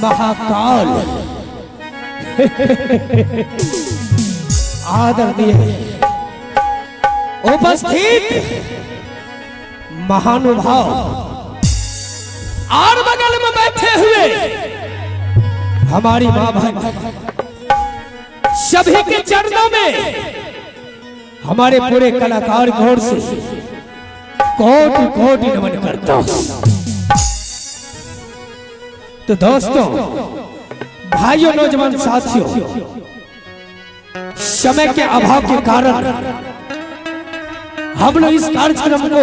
महाकाल आदरणीय उपस्थित महानुभाव और बगल में बैठे हुए हमारी मां बहन सभी के चरणों में हमारे पूरे कलाकार घोर से कोटि कोटि नमन करता हूं। तो दोस्तों, भाइयों, नौजवान साथियों, समय के अभाव के कारण हम लोग इस कार्यक्रम को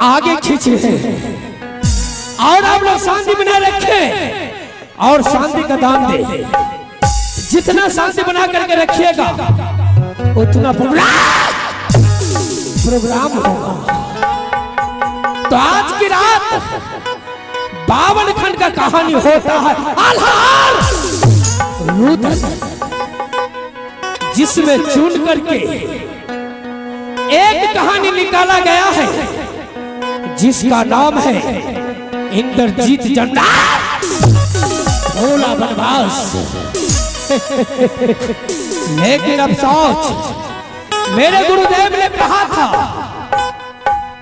आगे खींच रहे हैं और आप लोग शांति बनाए रखें और शांति का दान दे। जितना शांति बना करके रखिएगा उतना प्रोग्राम होगा। तो आज की रात 52 खंड का कहानी होता है आल्हार रुदल, जिसमें चुन करके एक कहानी निकाला गया है जिसका नाम है इंद्रजीत जमनार भोला बनवास। लेकिन अफसोस, मेरे गुरुदेव ने कहा था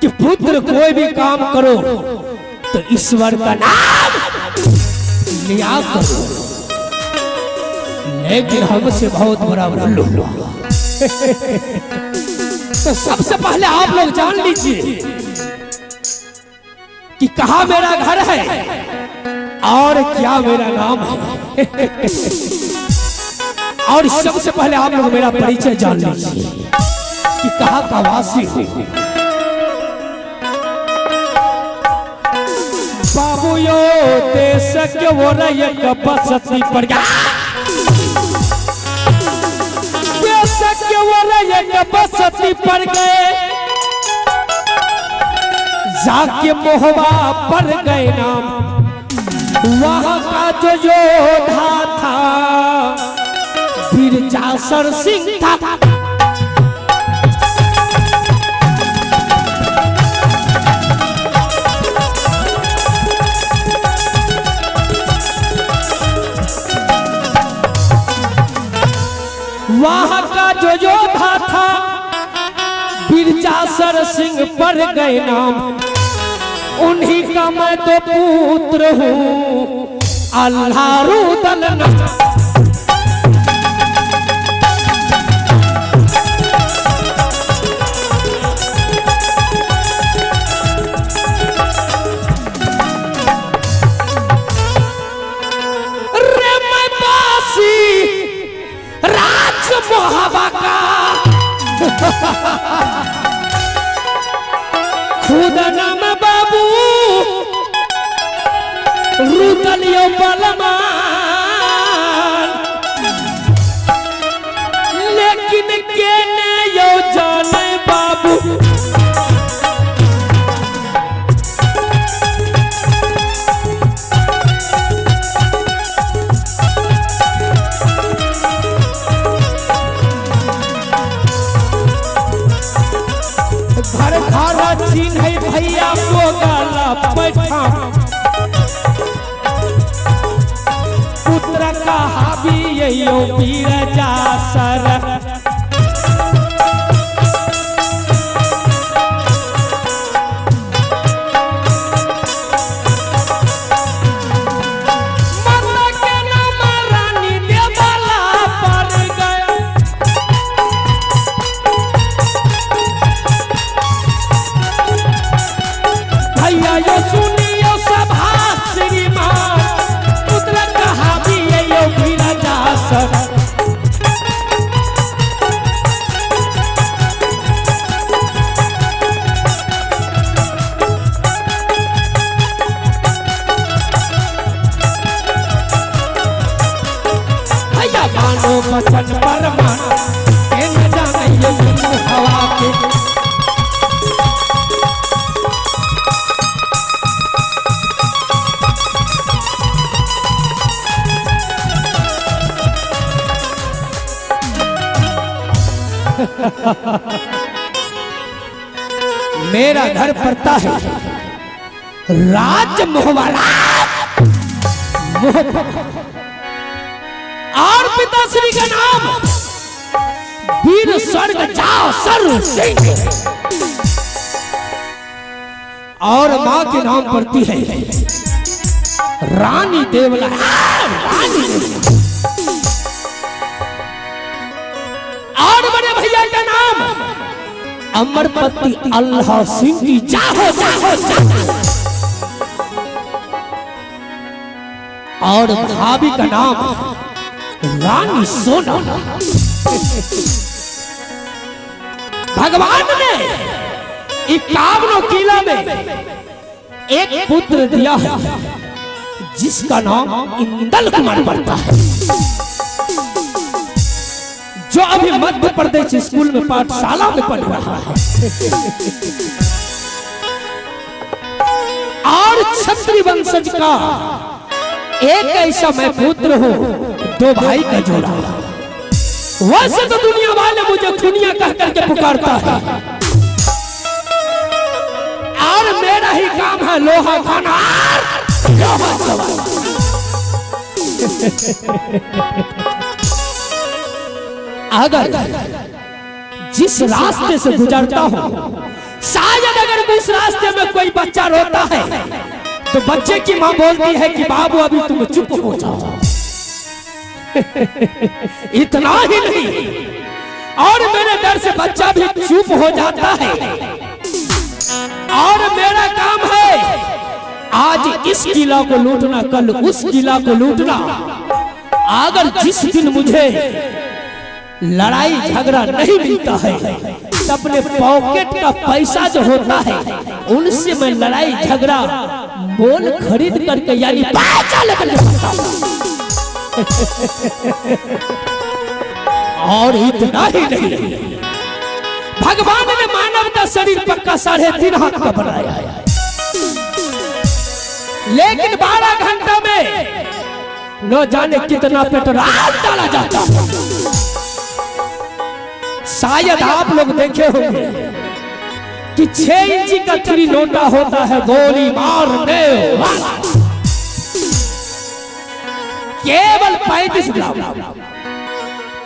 कि पुत्र कोई भी काम करो तो ईश्वर का नाम लिया करो। लेकिन हमसे बहुत बड़ा भूल हुआ। तो सबसे पहले आप लोग जान लीजिए कि कहाँ मेरा घर है और क्या मेरा नाम है। और सबसे पहले आप लोग मेरा परिचय जान लीजिए कि कहाँ का वासी हूँ। बाबू यो देश के वो रैयत बसती पड़ गया, देश के वो रैयत बसती पड़ गए, जाके मोहबा पर गए नाम। वहां का जो योद्धा था बिरजासर सिंह था। वहां का जो योद्धा था बिरजासर सिंह पर गए नाम। उन्हीं का मैं तो पुत्र हूँ आल्हार रुदल। रे मैं बासी राज मोहबा का खुद नाम बाबू रुदलियो बलमान। लेकिन के ने यो जाने बाबू घर घर चीन है भैया वो गाला बैठा। पुत्र का हावी यो बिरजासर। बचन पर मन के न जाने ये हवा के। मेरा घर पड़ता है राज मोहवारा। मोह और पिताश्री का नाम वीर स्वर्ग जाओ सर सिंह और मां के नाम पड़ती है रानी देवला। रानी और बड़े भैया का नाम अमरपति अल्लाह सिंह की जाहो जाहो जाहो। और भाभी का नाम रानी सोना। भगवान ने 51 किला में एक पुत्र दिया है जिसका नाम इंदल कुमार पड़ता है, जो अभी मध्य प्रदेश स्कूल में पाठशाला में पढ़ रहा है। और क्षत्रिय वंशज का एक ऐसा मैं पुत्र हूं, 2 भाई का जोड़ा। वैसे तो दुनिया वाले मुझे खुनिया कह करके पुकारता है और मेरा ही काम है लोहा खाना लोहा चबाना। अगर जिस रास्ते से गुजरता हूं, शायद अगर उस रास्ते में कोई बच्चा रोता है तो बच्चे की मां बोलती है कि बाबू अभी तुम चुप हो जाओ। इतना ही नहीं, और मेरे डर से बच्चा भी चुप हो जाता है। और मेरा काम है आज इस किला को लूटना, कल उस किला को लूटना। अगर जिस दिन मुझे लड़ाई झगड़ा नहीं मिलता है, अपने पॉकेट का पैसा जो होता है उनसे मैं लड़ाई झगड़ा मोल खरीद करके यानी पैसा लेकर और इतना ही नहीं, भगवान ने मानव का शरीर पक्का 3.5 हाथ का बनाया है, लेकिन 12 घंटा में न जाने कितना पेट्रोल डाला जाता है। शायद आप लोग देखे होंगे कि 6 इंची का 3 नोटा होता है गोली मारने वाला, केवल 35 ग्राम।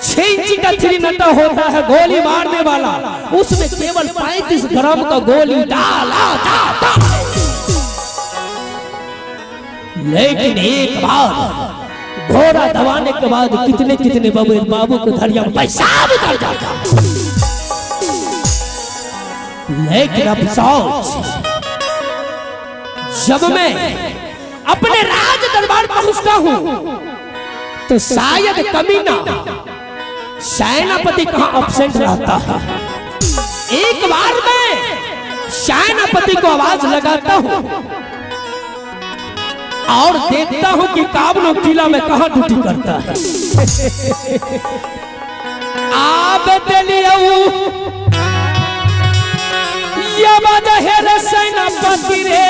6 इंची का 3 नोटा होता है गोली मारने वाला, उसमें केवल 35 ग्राम का गोली डाला जाता है। लेकिन एक बार घोड़ा दबाने के बाद कितने कितने बाबू के धड़िया में पैसा उतर जाता। लेकिन अफसोस, जब मैं अपने राज दरबार पहुंचता हूं तो शायद कमीना सेनापति कहां एब्सेंट रहता है। एक बार मैं सेनापति को आवाज लगाता हूं और देखता हूं कि काबनो किला में कहां ड्यूटी करता है। आप ये बात है सेनापति रे,